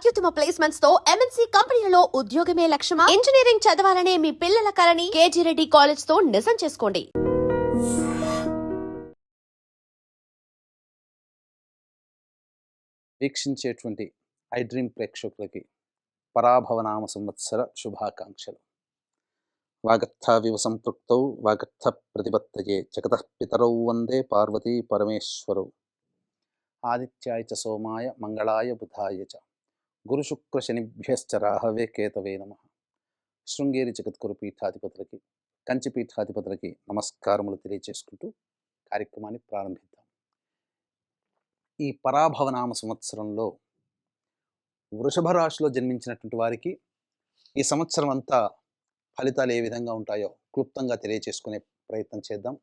అత్యుత్తమ ప్లేస్మెంట్స్ తో ఎంఎన్సీ కంపెనీలలో ఉద్యోగమే లక్ష్యమా? ఇంజనీరింగ్ చదవాలనే మీ పిల్లల కలని కేజీ రెడ్డి కాలేజ్ తో నిజం చేసుకోండి. వీక్షించేటువంటి ఐ డ్రీమ్ ప్రేక్షకులకి పరాభవనామ సంవత్సర శుభాకాంక్షలు. వాగర్థావివ సంపృక్తౌ వాగర్థ ప్రతిపత్తయే జగతః పితరౌ వందే పార్వతీ పరమేశ్వరౌ. ఆదిత్యాయ చ సోమాయ మంగళాయ బుధాయ చ గురుశుక్ర శనిభ్యశ్చ రాహవే కేతవే నమః. శృంగేరి జగద్గురు పీఠాధిపతులకి, కంచి పీఠాధిపతులకి నమస్కారములు తెలియజేసుకుంటూ కార్యక్రమాన్ని ప్రారంభిద్దాం. ఈ పరాభవనామ సంవత్సరంలో వృషభ రాశిలో జన్మించినటువంటి వారికి ఈ సంవత్సరం అంతా ఫలితాలు ఏ విధంగా ఉంటాయో క్లుప్తంగా తెలియచేసుకునే ప్రయత్నం చేద్దాం.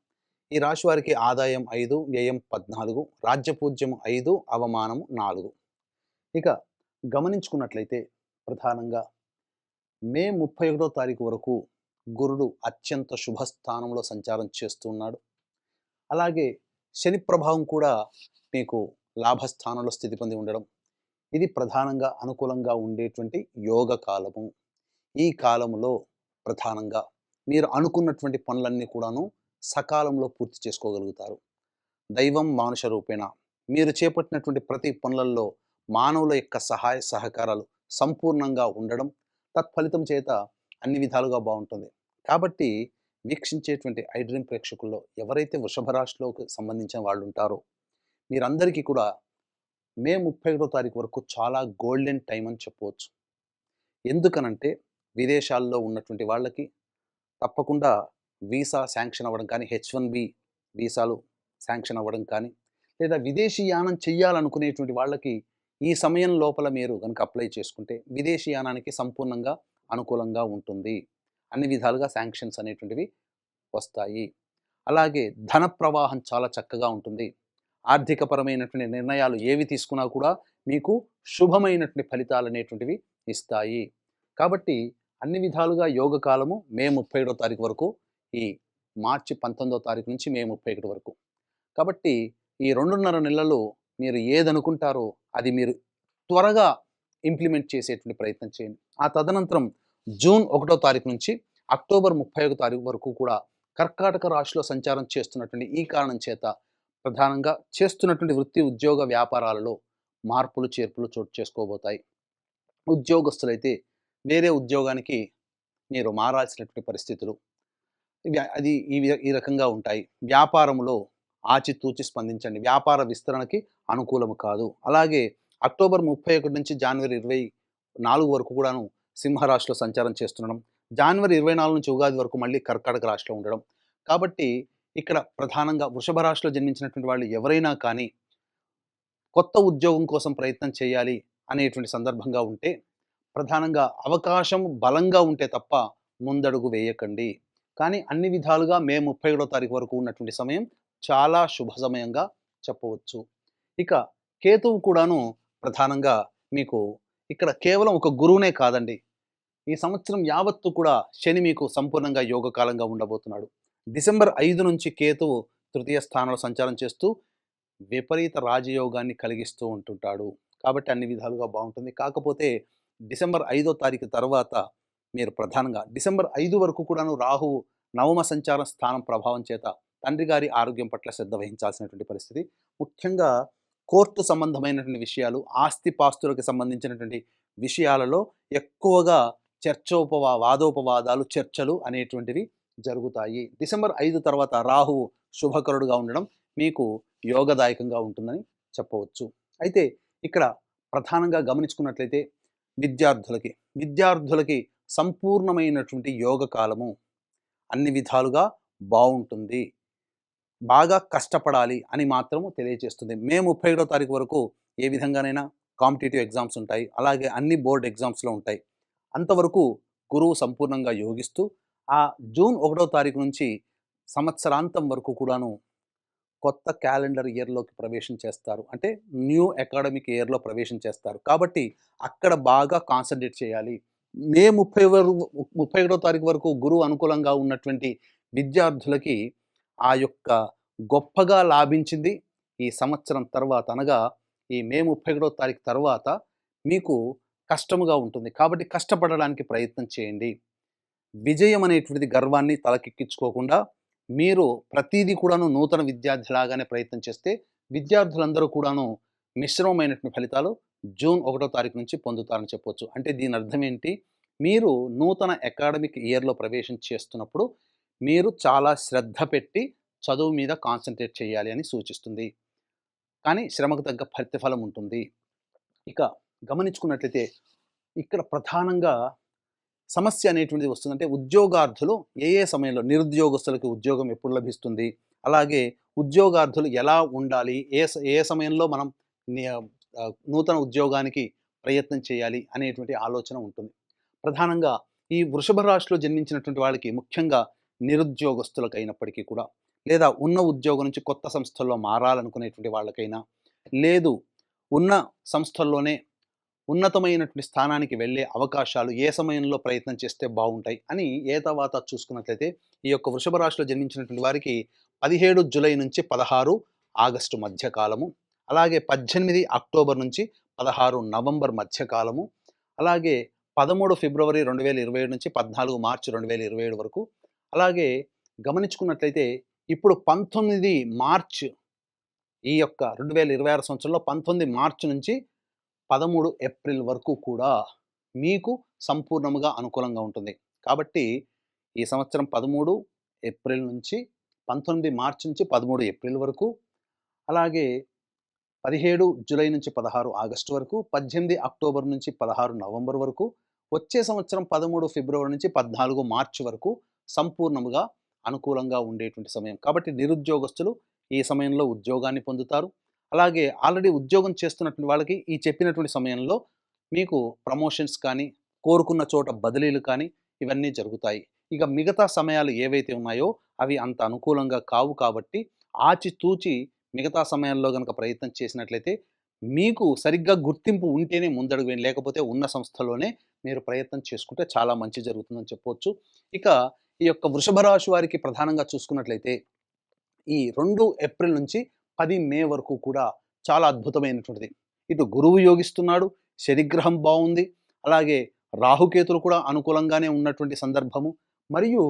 ఈ రాశి వారికి ఆదాయం 5, వ్యయం 14, రాజ్యపూజ్యం 5, అవమానం 4. ఇక గమనించుకున్నట్లయితే ప్రధానంగా మే 31వ తారీఖు వరకు గురుడు అత్యంత శుభస్థానంలో సంచారం చేస్తున్నాడు. అలాగే శని ప్రభావం కూడా మీకు లాభస్థానంలో స్థితి పొంది ఉండడం, ఇది ప్రధానంగా అనుకూలంగా ఉండేటువంటి యోగ కాలము. ఈ కాలంలో ప్రధానంగా మీరు అనుకున్నటువంటి పనులన్నీ కూడాను సకాలంలో పూర్తి చేసుకోగలుగుతారు. దైవం మానుష రూపేణ మీరు చేపట్టినటువంటి ప్రతి పనులలో మానవుల యొక్క సహాయ సహకారాలు సంపూర్ణంగా ఉండడం, తత్ఫలితం చేత అన్ని విధాలుగా బాగుంటుంది. కాబట్టి వీక్షించేటువంటి ఐ డ్రీమ్ ప్రేక్షకుల్లో ఎవరైతే వృషభ రాశిలోకి సంబంధించిన వాళ్ళు ఉంటారో మీరందరికీ కూడా మే 31వ తారీఖు వరకు చాలా గోల్డెన్ టైం అని చెప్పవచ్చు. ఎందుకనంటే విదేశాల్లో ఉన్నటువంటి వాళ్ళకి తప్పకుండా వీసా శాంక్షన్ అవ్వడం కానీ, H1B వీసాలు శాంక్షన్ అవ్వడం కానీ, లేదా విదేశీయానం చెయ్యాలనుకునేటువంటి వాళ్ళకి ఈ సమయం లోపల మీరు కనుక అప్లై చేసుకుంటే విదేశీయానానికి సంపూర్ణంగా అనుకూలంగా ఉంటుంది. అన్ని విధాలుగా శాంక్షన్స్ అనేటువంటివి వస్తాయి. అలాగే ధన ప్రవాహం చాలా చక్కగా ఉంటుంది. ఆర్థికపరమైనటువంటి నిర్ణయాలు ఏవి తీసుకున్నా కూడా మీకు శుభమైనటువంటి ఫలితాలు అనేటువంటివి ఇస్తాయి. కాబట్టి అన్ని విధాలుగా యోగ కాలము మే 31వ తారీఖు వరకు, ఈ మార్చి 19వ తారీఖు నుంచి మే 31 వరకు. కాబట్టి ఈ 2.5 నెలలు మీరు ఏదనుకుంటారో అది మీరు త్వరగా ఇంప్లిమెంట్ చేసేటువంటి ప్రయత్నం చేయండి. ఆ తదనంతరం జూన్ 1వ తారీఖు నుంచి అక్టోబర్ 31వ తారీఖు వరకు కూడా కర్కాటక రాశిలో సంచారం చేస్తున్నటువంటి ఈ కారణం చేత ప్రధానంగా చేస్తున్నటువంటి వృత్తి ఉద్యోగ వ్యాపారాలలో మార్పులు చేర్పులు చోటు చేసుకోబోతాయి. ఉద్యోగస్తులైతే వేరే ఉద్యోగానికి మీరు మారాల్సినటువంటి పరిస్థితులు అది ఈ రకంగా ఉంటాయి. వ్యాపారంలో ఆచితూచి స్పందించండి. వ్యాపార విస్తరణకి అనుకూలము కాదు. అలాగే అక్టోబర్ 31 నుంచి జనవరి 24 వరకు కూడాను సింహరాశిలో సంచారం చేస్తుండడం, జనవరి 24 నుంచి ఉగాది వరకు మళ్ళీ కర్కాటక రాశిలో ఉండడం. కాబట్టి ఇక్కడ ప్రధానంగా వృషభ రాశిలో జన్మించినటువంటి వాళ్ళు ఎవరైనా కానీ కొత్త ఉద్యోగం కోసం ప్రయత్నం చేయాలి అనేటువంటి సందర్భంగా ఉంటే ప్రధానంగా అవకాశం బలంగా ఉంటే తప్ప ముందడుగు వేయకండి. కానీ అన్ని విధాలుగా మే 31వ తారీఖు వరకు ఉన్నటువంటి సమయం చాలా శుభ సమయంగా చెప్పవచ్చు. ఇక కేతువు కూడాను ప్రధానంగా మీకు ఇక్కడ కేవలం ఒక గురువునే కాదండి, ఈ సంవత్సరం యావత్తు కూడా శని మీకు సంపూర్ణంగా యోగకాలంగా ఉండబోతున్నాడు. డిసెంబర్ 5 నుంచి కేతువు తృతీయ స్థానంలో సంచారం చేస్తూ విపరీత రాజయోగాన్ని కలిగిస్తూ ఉంటుంటాడు. కాబట్టి అన్ని విధాలుగా బాగుంటుంది. కాకపోతే డిసెంబర్ 5వ తారీఖు తర్వాత మీరు ప్రధానంగా డిసెంబర్ 5 వరకు కూడాను రాహువు నవమ సంచార స్థానం ప్రభావం చేత తండ్రి గారి ఆరోగ్యం పట్ల శ్రద్ధ వహించాల్సినటువంటి పరిస్థితి. ముఖ్యంగా కోర్టు సంబంధమైనటువంటి విషయాలు, ఆస్తిపాస్తులకు సంబంధించినటువంటి విషయాలలో ఎక్కువగా వాదోపవాదాలు, చర్చలు అనేటువంటివి జరుగుతాయి. డిసెంబర్ 5 తర్వాత రాహువు శుభకరుడుగా ఉండడం మీకు యోగదాయకంగా ఉంటుందని చెప్పవచ్చు. అయితే ఇక్కడ ప్రధానంగా గమనించుకున్నట్లయితే విద్యార్థులకి సంపూర్ణమైనటువంటి యోగ కాలము. అన్ని విధాలుగా బాగుంటుంది. బాగా కష్టపడాలి అని మాత్రము తెలియజేస్తుంది. మే 31వ తారీఖు వరకు ఏ విధంగానైనా కాంపిటేటివ్ ఎగ్జామ్స్ ఉంటాయి. అలాగే అన్ని బోర్డ్ ఎగ్జామ్స్లో ఉంటాయి. అంతవరకు గురువు సంపూర్ణంగా యోగిస్తూ ఆ జూన్ 1వ తారీఖు నుంచి సంవత్సరాంతం వరకు కూడాను కొత్త క్యాలెండర్ ఇయర్లోకి ప్రవేశం చేస్తారు. అంటే న్యూ అకాడమిక్ ఇయర్లో ప్రవేశం చేస్తారు. కాబట్టి అక్కడ బాగా కాన్సన్ట్రేట్ చేయాలి. మే 31వ తారీఖు వరకు గురువు అనుకూలంగా ఉన్నటువంటి విద్యార్థులకి ఆ యొక్క గొప్పగా లాభించింది ఈ సంవత్సరం తర్వాత, అనగా ఈ మే 31వ తారీఖు తర్వాత మీకు కష్టముగా ఉంటుంది. కాబట్టి కష్టపడడానికి ప్రయత్నం చేయండి. విజయం అనేటువంటిది గర్వాన్ని తలకెక్కించుకోకుండా మీరు ప్రతీదీ కూడాను నూతన విద్యార్థిలాగానే ప్రయత్నం చేస్తే విద్యార్థులందరూ కూడాను మిశ్రమమైనటువంటి ఫలితాలు జూన్ 1వ తారీఖు నుంచి పొందుతారని చెప్పొచ్చు. అంటే దీని అర్థం ఏంటి? మీరు నూతన అకాడమిక్ ఇయర్‌లో ప్రవేశం చేస్తున్నప్పుడు మీరు చాలా శ్రద్ధ పెట్టి చదువు మీద కాన్సంట్రేట్ చేయాలి అని సూచిస్తుంది. కానీ శ్రమకు తగ్గ ప్రతిఫలం ఉంటుంది. ఇక గమనించుకున్నట్లయితే ఇక్కడ ప్రధానంగా సమస్య అనేటువంటిది వస్తుందంటే ఉద్యోగార్థులు ఏ సమయంలో నిరుద్యోగస్తులకి ఉద్యోగం ఎప్పుడు లభిస్తుంది? అలాగే ఉద్యోగార్థులు ఎలా ఉండాలి? ఏ సమయంలో మనం నూతన ఉద్యోగానికి ప్రయత్నం చేయాలి అనేటువంటి ఆలోచన ఉంటుంది. ప్రధానంగా ఈ వృషభ రాశిలో జన్మించినటువంటి వాళ్ళకి ముఖ్యంగా నిరుద్యోగస్తులకైనప్పటికీ కూడా, లేదా ఉన్న ఉద్యోగం నుంచి కొత్త సంస్థల్లో మారాలనుకునేటువంటి వాళ్ళకైనా, లేదు ఉన్న సంస్థల్లోనే ఉన్నతమైనటువంటి స్థానానికి వెళ్ళే అవకాశాలు ఏ సమయంలో ప్రయత్నం చేస్తే బావుంటాయి అని ఏతావాతా చూసుకున్నట్లయితే ఈ యొక్క వృషభ రాశిలో జన్మించినటువంటి వారికి 17 జూలై నుంచి 16 ఆగస్టు మధ్య కాలము, అలాగే 18 అక్టోబర్ నుంచి 16 నవంబర్ మధ్య కాలము, అలాగే 13 ఫిబ్రవరి 2027 నుంచి 14 మార్చి 2027 వరకు, అలాగే గమనించుకున్నట్లయితే ఇప్పుడు 19 మార్చ్ ఈ యొక్క 2026 సంవత్సరంలో 19 మార్చి నుంచి 13 ఏప్రిల్ వరకు కూడా మీకు సంపూర్ణముగా అనుకూలంగా ఉంటుంది. కాబట్టి ఈ సంవత్సరం 13 ఏప్రిల్ నుంచి 19 మార్చి నుంచి 13 ఏప్రిల్ వరకు, అలాగే 17 జూలై నుంచి 16 ఆగస్టు వరకు, 18 అక్టోబర్ నుంచి 16 నవంబర్ వరకు, వచ్చే సంవత్సరం 13 ఫిబ్రవరి నుంచి 14 మార్చి వరకు సంపూర్ణముగా అనుకూలంగా ఉండేటువంటి సమయం. కాబట్టి నిరుద్యోగస్తులు ఈ సమయంలో ఉద్యోగాన్ని పొందుతారు. అలాగే ఆల్రెడీ ఉద్యోగం చేస్తున్నటువంటి వాళ్ళకి ఈ చెప్పినటువంటి సమయంలో మీకు ప్రమోషన్స్ కానీ, కోరుకున్న చోట బదిలీలు కానీ ఇవన్నీ జరుగుతాయి. ఇక మిగతా సమయాలు ఏవైతే ఉన్నాయో అవి అంత అనుకూలంగా కావు కాబట్టి ఆచితూచి మిగతా సమయాల్లో గనక ప్రయత్నం చేసినట్లయితే మీకు సరిగ్గా గుర్తింపు ఉంటేనే ముందడుగు వేయండి. లేకపోతే ఉన్న సంస్థలోనే మీరు ప్రయత్నం చేసుకుంటే చాలా మంచి జరుగుతుందని చెప్పొచ్చు. ఇక ఈ యొక్క వృషభ రాశి వారికి ప్రధానంగా చూసుకున్నట్లయితే ఈ 2 ఏప్రిల్ నుంచి 10 మే వరకు కూడా చాలా అద్భుతమైనటువంటిది. ఇటు గురువు యోగిస్తున్నాడు, శనిగ్రహం బావుంది, అలాగే రాహుకేతులు కూడా అనుకూలంగానే ఉన్నటువంటి సందర్భము. మరియు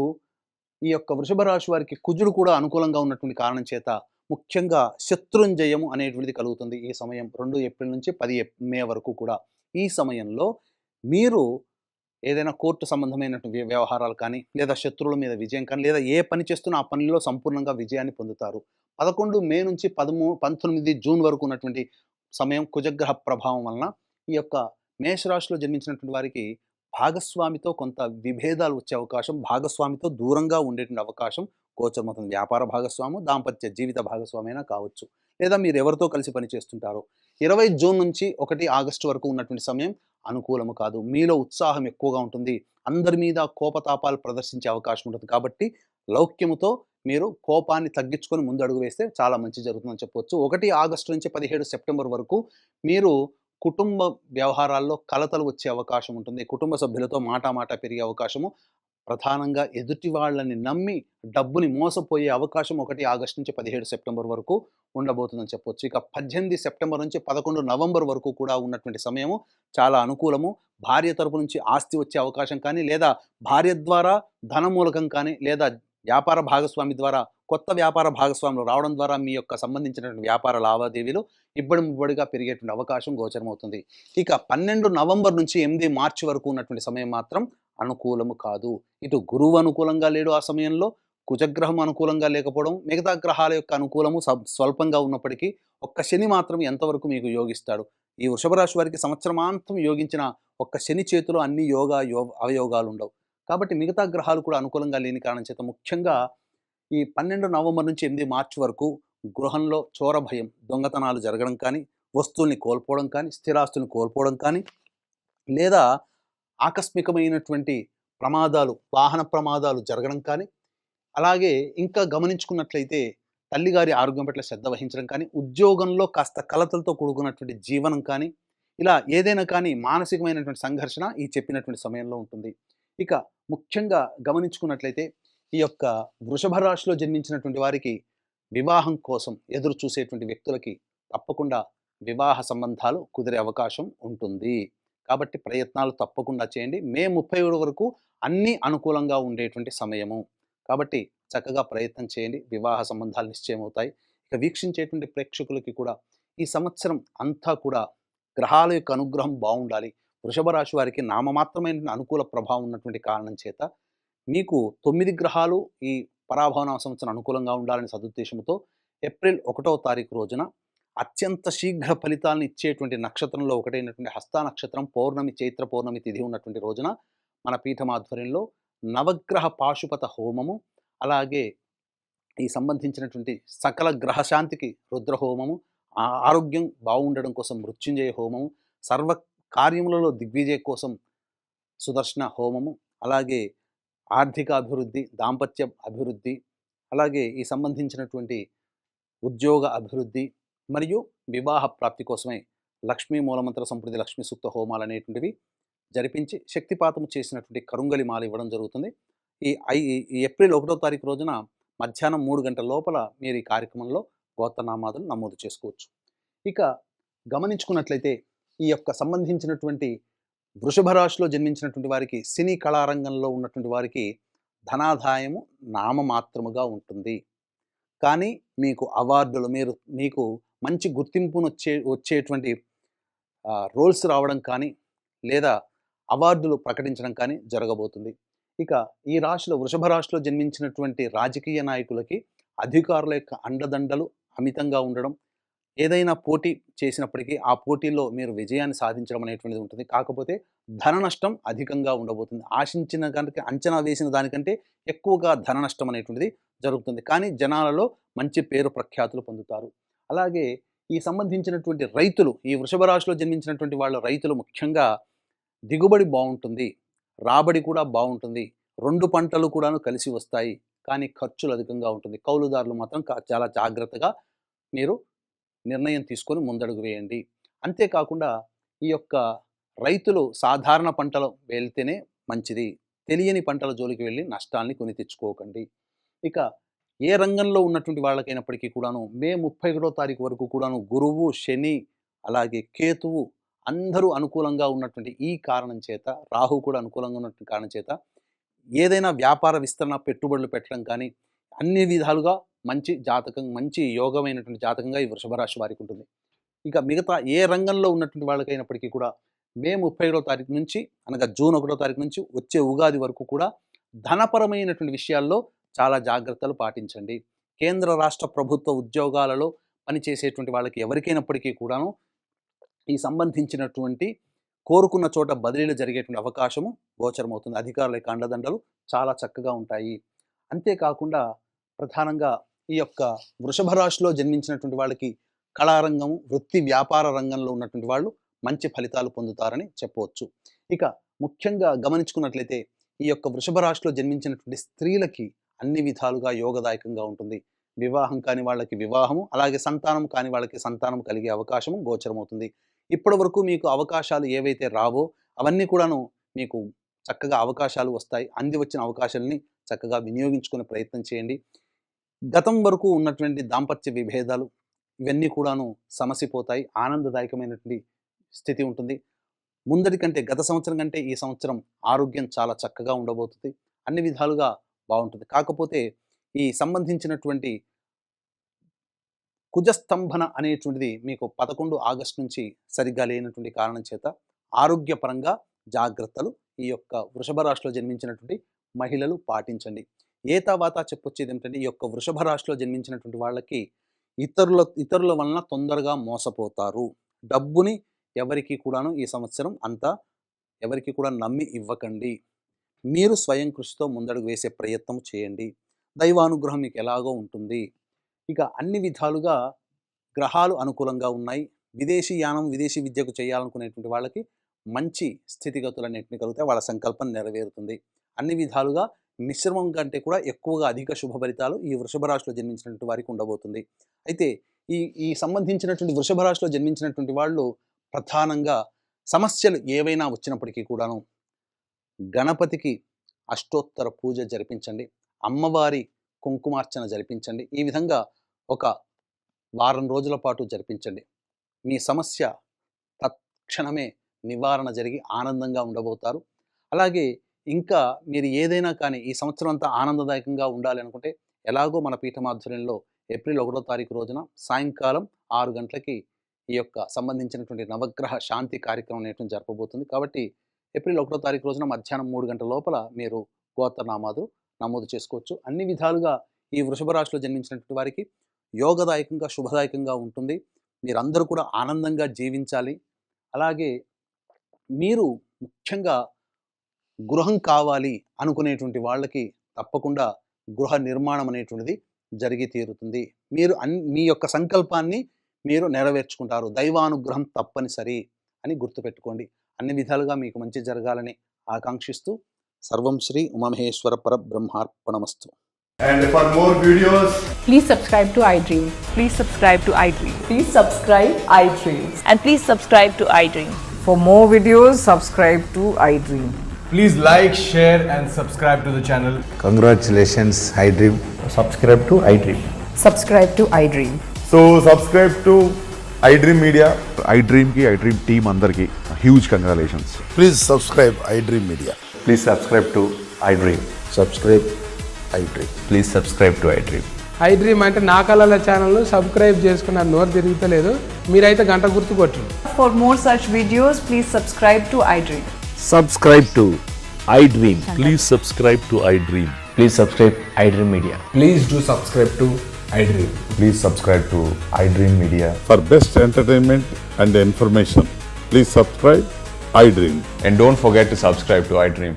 ఈ యొక్క వృషభ రాశి వారికి కుజుడు కూడా అనుకూలంగా ఉన్నటువంటి కారణం చేత ముఖ్యంగా శత్రుంజయము అనేటువంటిది కలుగుతుంది ఈ సమయం 2 ఏప్రిల్ నుంచి 10 మే వరకు కూడా. ఈ సమయంలో మీరు ఏదైనా కోర్టు సంబంధమైనటువంటి వ్యవహారాలు కానీ, లేదా శత్రువుల మీద విజయం కానీ, లేదా ఏ పని చేస్తున్నా ఆ పనిలో సంపూర్ణంగా విజయాన్ని పొందుతారు. 11 మే నుంచి 19 జూన్ వరకు ఉన్నటువంటి సమయం కుజగ్రహ ప్రభావం వలన ఈ యొక్క మేషరాశిలో జన్మించినటువంటి వారికి భాగస్వామితో కొంత విభేదాలు వచ్చే అవకాశం, భాగస్వామితో దూరంగా ఉండేటువంటి అవకాశం గోచరమవుతుంది. వ్యాపార భాగస్వాము, దాంపత్య జీవిత భాగస్వామి అయినా కావచ్చు. లేదా మీరు ఎవరితో కలిసి పని చేస్తుంటారో. 20 జూన్ నుంచి 1 ఆగస్టు వరకు ఉన్నటువంటి సమయం అనుకూలము కాదు. మీలో ఉత్సాహం ఎక్కువగా ఉంటుంది. అందరి మీద కోపతాపాలు ప్రదర్శించే అవకాశం ఉంటుంది. కాబట్టి లౌక్యముతో మీరు కోపాన్ని తగ్గించుకొని ముందు అడుగు వేస్తే చాలా మంచి జరుగుతుందని చెప్పొచ్చు. 1 ఆగస్టు నుంచి 17 సెప్టెంబర్ వరకు మీరు కుటుంబ వ్యవహారాల్లో కలతలు వచ్చే అవకాశం ఉంటుంది. కుటుంబ సభ్యులతో మాట పెరిగే అవకాశము, ప్రధానంగా ఎదుటి వాళ్ళని నమ్మి డబ్బుని మోసపోయే అవకాశం 1 ఆగస్టు నుంచి 17 సెప్టెంబర్ వరకు ఉండబోతుందని చెప్పొచ్చు. ఇక 18 సెప్టెంబర్ నుంచి 11 నవంబర్ వరకు కూడా ఉన్నటువంటి సమయము చాలా అనుకూలము. భార్య తరపు నుంచి ఆస్తి వచ్చే అవకాశం కానీ, లేదా భార్య ద్వారా ధనమూలకం కానీ, లేదా వ్యాపార భాగస్వామి ద్వారా కొత్త వ్యాపార భాగస్వాములు రావడం ద్వారా మీ యొక్క సంబంధించినటువంటి వ్యాపార లావాదేవీలు ఇబ్బడిముబ్బడిగా పెరిగేటువంటి అవకాశం గోచరమవుతుంది. ఇక 12 నవంబర్ నుంచి 8 మార్చి వరకు ఉన్నటువంటి సమయం మాత్రం అనుకూలము కాదు. ఇటు గురువు అనుకూలంగా లేడు ఆ సమయంలో, కుజగ్రహం అనుకూలంగా లేకపోవడం, మిగతా గ్రహాల యొక్క అనుకూలము స్వల్పంగా ఉన్నప్పటికీ ఒక్క శని మాత్రం ఎంతవరకు మీకు యోగిస్తాడు. ఈ వృషభ రాశి వారికి సంవత్సరమాంతం యోగించిన ఒక్క శని చేతిలో అన్ని అవయోగాలు ఉండవు. కాబట్టి మిగతా గ్రహాలు కూడా అనుకూలంగా లేని కారణం చేత ముఖ్యంగా ఈ 12 నవంబర్ నుంచి 8 మార్చి వరకు గృహంలో చోర భయం, దొంగతనాలు జరగడం కానీ, వస్తువుల్ని కోల్పోవడం కానీ, స్థిరాస్తుల్ని కోల్పోవడం కానీ, లేదా ఆకస్మికమైనటువంటి ప్రమాదాలు, వాహన ప్రమాదాలు జరగడం కానీ, అలాగే ఇంకా గమనించుకున్నట్లయితే తల్లిగారి ఆరోగ్యం పట్ల శ్రద్ధ వహించడం కానీ, ఉద్యోగంలో కాస్త కలతలతో కూడుకున్నటువంటి జీవనం కానీ, ఇలా ఏదైనా కానీ మానసికమైనటువంటి సంఘర్షణ ఈ చెప్పినటువంటి సమయంలో ఉంటుంది. ఇక ముఖ్యంగా గమనించుకున్నట్లయితే ఈ యొక్క వృషభ రాశిలో జన్మించినటువంటి వారికి వివాహం కోసం ఎదురు చూసేటువంటి వ్యక్తులకి తప్పకుండా వివాహ సంబంధాలు కుదిరే అవకాశం ఉంటుంది. కాబట్టి ప్రయత్నాలు తప్పకుండా చేయండి. మే 31 వరకు అన్నీ అనుకూలంగా ఉండేటువంటి సమయము. కాబట్టి చక్కగా ప్రయత్నం చేయండి. వివాహ సంబంధాలు నిశ్చయమవుతాయి. ఇక వీక్షించేటువంటి ప్రేక్షకులకి కూడా ఈ సంవత్సరం అంతా కూడా గ్రహాల యొక్క అనుగ్రహం బావుండాలి. వృషభ రాశి వారికి నామమాత్రమైన అనుకూల ప్రభావం ఉన్నటువంటి కారణం చేత మీకు 9 గ్రహాలు ఈ పరాభవనామ సంవత్సరం అనుకూలంగా ఉండాలని సదుద్దేశంతో ఏప్రిల్ 1వ తారీఖు రోజున అత్యంత శీఘ్ర ఫలితాలను ఇచ్చేటువంటి నక్షత్రంలో ఒకటైనటువంటి హస్త నక్షత్రం పౌర్ణమి చైత్ర పౌర్ణమి తిథి ఉన్నటువంటి రోజున మన పీఠం ఆధ్వర్యంలో నవగ్రహ పాశుపత హోమము, అలాగే ఈ సంబంధించినటువంటి సకల గ్రహశాంతికి రుద్ర హోమము, ఆరోగ్యం బాగుండడం కోసం మృత్యుంజయ హోమము, సర్వ కార్యములలో దిగ్విజయ కోసం సుదర్శన హోమము, అలాగే ఆర్థిక అభివృద్ధి, దాంపత్య అభివృద్ధి, అలాగే ఈ సంబంధించినటువంటి ఉద్యోగ అభివృద్ధి మరియు వివాహ ప్రాప్తి కోసమై లక్ష్మీ మూలమంత్ర సంప్రతి లక్ష్మీ సూక్త హోమాలు అనేటువంటివి జరిపించి శక్తిపాతము చేసినటువంటి కరుంగలి మాల ఇవ్వడం జరుగుతుంది. ఈ ఏప్రిల్ 1వ తారీఖు రోజున మధ్యాహ్నం 3 గంటల లోపల మీరు ఈ కార్యక్రమంలో గోత్రనామాదులు నమోదు చేసుకోవచ్చు. ఇక గమనించుకున్నట్లయితే ఈ యొక్క సంబంధించినటువంటి వృషభ రాశిలో జన్మించినటువంటి వారికి సినీ కళారంగంలో ఉన్నటువంటి వారికి ధనాదాయము నామమాత్రముగా ఉంటుంది. కానీ మీకు అవార్డులు మీకు మంచి గుర్తింపును వచ్చేటువంటి రోల్స్ రావడం కానీ లేదా అవార్డులు ప్రకటించడం కానీ జరగబోతుంది. ఇక ఈ రాశిలో వృషభ రాశిలో జన్మించినటువంటి రాజకీయ నాయకులకి అధికారుల యొక్క అండదండలు అమితంగా ఉండడం, ఏదైనా పోటీ చేసినప్పటికీ ఆ పోటీల్లో మీరు విజయాన్ని సాధించడం అనేటువంటిది ఉంటుంది. కాకపోతే ధన నష్టం అధికంగా ఉండబోతుంది. ఆశించిన కనుక అంచనా వేసిన దానికంటే ఎక్కువగా ధన నష్టం అనేటువంటిది జరుగుతుంది. కానీ జనాలలో మంచి పేరు ప్రఖ్యాతులు పొందుతారు. అలాగే ఈ సంబంధించినటువంటి రైతులు, ఈ వృషభ రాశిలో జన్మించినటువంటి వాళ్ళ రైతులు ముఖ్యంగా దిగుబడి బాగుంటుంది, రాబడి కూడా బాగుంటుంది, 2 పంటలు కూడాను కలిసి వస్తాయి. కానీ ఖర్చులు అధికంగా ఉంటుంది. కౌలుదారులు మాత్రం చాలా జాగ్రత్తగా మీరు నిర్ణయం తీసుకొని ముందడుగు వేయండి. అంతేకాకుండా ఈ యొక్క రైతులు సాధారణ పంటలు వెళ్తేనే మంచిది. తెలియని పంటల జోలికి వెళ్ళి నష్టాల్ని కొని తెచ్చుకోకండి. ఇక ఏ రంగంలో ఉన్నటువంటి వాళ్ళకైనప్పటికీ కూడాను మే 31వ తారీఖు వరకు కూడాను గురువు, శని, అలాగే కేతువు అందరూ అనుకూలంగా ఉన్నటువంటి ఈ కారణం చేత, రాహు కూడా అనుకూలంగా ఉన్నటువంటి కారణం చేత ఏదైనా వ్యాపార విస్తరణ, పెట్టుబడులు పెట్టడం కానీ అన్ని విధాలుగా మంచి జాతకం, మంచి యోగమైనటువంటి జాతకంగా ఈ వృషభ రాశి వారికి ఉంటుంది. ఇక మిగతా ఏ రంగంలో ఉన్నటువంటి వాళ్ళకైనప్పటికీ కూడా మే 31వ తారీఖు నుంచి అనగా జూన్ 1వ తారీఖు నుంచి వచ్చే ఉగాది వరకు కూడా ధనపరమైనటువంటి విషయాల్లో చాలా జాగ్రత్తలు పాటించండి. కేంద్ర రాష్ట్ర ప్రభుత్వ ఉద్యోగాలలో పనిచేసేటువంటి వాళ్ళకి ఎవరికైనప్పటికీ కూడాను ఈ సంబంధించినటువంటి కోరుకున్న చోట బదిలీలు జరిగేటువంటి అవకాశము గోచరమవుతుంది. అధికారుల యొక్క అండదండలు చాలా చక్కగా ఉంటాయి. అంతేకాకుండా ప్రధానంగా ఈ యొక్క వృషభ రాశిలో జన్మించినటువంటి వాళ్ళకి కళారంగము, వృత్తి వ్యాపార రంగంలో ఉన్నటువంటి వాళ్ళు మంచి ఫలితాలు పొందుతారని చెప్పవచ్చు. ఇక ముఖ్యంగా గమనించుకున్నట్లయితే ఈ యొక్క వృషభ రాశిలో జన్మించినటువంటి స్త్రీలకి అన్ని విధాలుగా యోగదాయకంగా ఉంటుంది. వివాహం కాని వాళ్ళకి వివాహము, అలాగే సంతానం కాని వాళ్ళకి సంతానం కలిగే అవకాశము గోచరమవుతుంది. ఇప్పటి వరకు మీకు అవకాశాలు ఏవైతే రావో అవన్నీ కూడాను మీకు చక్కగా అవకాశాలు వస్తాయి. అంది వచ్చిన అవకాశాలని చక్కగా వినియోగించుకునే ప్రయత్నం చేయండి. గతం వరకు ఉన్నటువంటి దాంపత్య విభేదాలు ఇవన్నీ కూడాను సమసిపోతాయి. ఆనందదాయకమైనటువంటి స్థితి ఉంటుంది. ముందటి కంటే గత సంవత్సరం కంటే ఈ సంవత్సరం ఆరోగ్యం చాలా చక్కగా ఉండబోతుంది. అన్ని విధాలుగా బాగుంటుంది. కాకపోతే ఈ సంబంధించినటువంటి కుజస్తంభన అనేటువంటిది మీకు 11 ఆగస్టు నుంచి సరిగ్గా లేనటువంటి కారణం చేత ఆరోగ్యపరంగా జాగ్రత్తలు ఈ యొక్క వృషభ రాశిలో జన్మించినటువంటి మహిళలు పాటించండి. ఏతావాతా చెప్పొచ్చేది ఏమిటంటే ఈ యొక్క వృషభ రాశిలో జన్మించినటువంటి వాళ్ళకి ఇతరుల వలన తొందరగా మోసపోతారు. డబ్బుని ఎవరికి కూడాను ఈ సంవత్సరం అంతా ఎవరికి కూడా నమ్మి ఇవ్వకండి. మీరు స్వయం కృషితో ముందడుగు వేసే ప్రయత్నం చేయండి. దైవానుగ్రహం మీకు ఎలాగో ఉంటుంది. ఇక అన్ని విధాలుగా గ్రహాలు అనుకూలంగా ఉన్నాయి. విదేశీ యానం, విదేశీ విద్యకు చేయాలనుకునేటువంటి వాళ్ళకి మంచి స్థితిగతులు అనేటివి కలుగుతాయి. వాళ్ళ సంకల్పం నెరవేరుతుంది. అన్ని విధాలుగా మిశ్రమం కంటే కూడా ఎక్కువగా అధిక శుభ ఫలితాలు ఈ వృషభ రాశిలో జన్మించినటువంటి వారికి ఉండబోతుంది. అయితే ఈ సంబంధించినటువంటి వృషభ రాశిలో జన్మించినటువంటి వాళ్ళు ప్రధానంగా సమస్యలు ఏవైనా వచ్చినప్పటికీ కూడాను గణపతికి అష్టోత్తర పూజ జరిపించండి. అమ్మవారి కుంకుమార్చన జరిపించండి. ఈ విధంగా ఒక వారం రోజుల పాటు జరిపించండి. మీ సమస్య తక్షణమే నివారణ జరిగి ఆనందంగా ఉండబోతారు. అలాగే ఇంకా మీరు ఏదైనా కానీ ఈ సంవత్సరం అంతా ఆనందదాయకంగా ఉండాలి అనుకుంటే ఎలాగో మన పీఠమాధ్వర్యంలో ఏప్రిల్ 1వ తారీఖు రోజున సాయంకాలం 6 గంటలకి ఈ యొక్క సంబంధించినటువంటి నవగ్రహ శాంతి కార్యక్రమం అనేటువంటి జరపబోతుంది. కాబట్టి ఏప్రిల్ 1వ తారీఖు రోజున మధ్యాహ్నం 3 గంటల లోపల మీరు గోత్రనామాలు నమోదు చేసుకోవచ్చు. అన్ని విధాలుగా ఈ వృషభ రాశిలో జన్మించినటువంటి వారికి యోగదాయకంగా శుభదాయకంగా ఉంటుంది. మీరందరూ కూడా ఆనందంగా జీవించాలి. అలాగే మీరు ముఖ్యంగా గృహం కావాలి అనుకునేటువంటి వాళ్ళకి తప్పకుండా గృహ నిర్మాణం అనేటువంటిది జరిగి తీరుతుంది. మీరు మీ యొక్క సంకల్పాన్ని మీరు నెరవేర్చుకుంటారు. దైవానుగ్రహం తప్పనిసరి అని గుర్తుపెట్టుకోండి. అన్ని విధాలుగా మీకు మంచి జరగాలని ఆకాంక్షిస్తూ సర్వం శ్రీ ఉమామహేశ్వర పరబ్రహ్మార్పణమస్తు. And for more videos, Please subscribe to iDream. Please subscribe to iDream. Please subscribe iDream. And please subscribe to iDream. For more videos, subscribe to iDream. please like, share, and subscribe to the channel. Congratulations, iDream. subscribe to iDream. Subscribe to iDream. So, subscribe to iDream Media. iDream ki iDream team అందరికి huge congratulations. Please subscribe iDream Media. Please subscribe to iDream. Subscribe iDream. Please subscribe to iDream. iDream అంటే నా కళల ఛానల్ను subscribe చేసుకున్న నోరు తిరుగుతలేదు, మీరైతే గంట గుర్తు కొట్టండి. For more such videos, please subscribe to iDream. Subscribe to iDream. Please subscribe to iDream. Please subscribe iDream Media. Please do subscribe to iDream. Please subscribe to iDream Media. For best entertainment and information, please subscribe iDream. And don't forget to subscribe to iDream.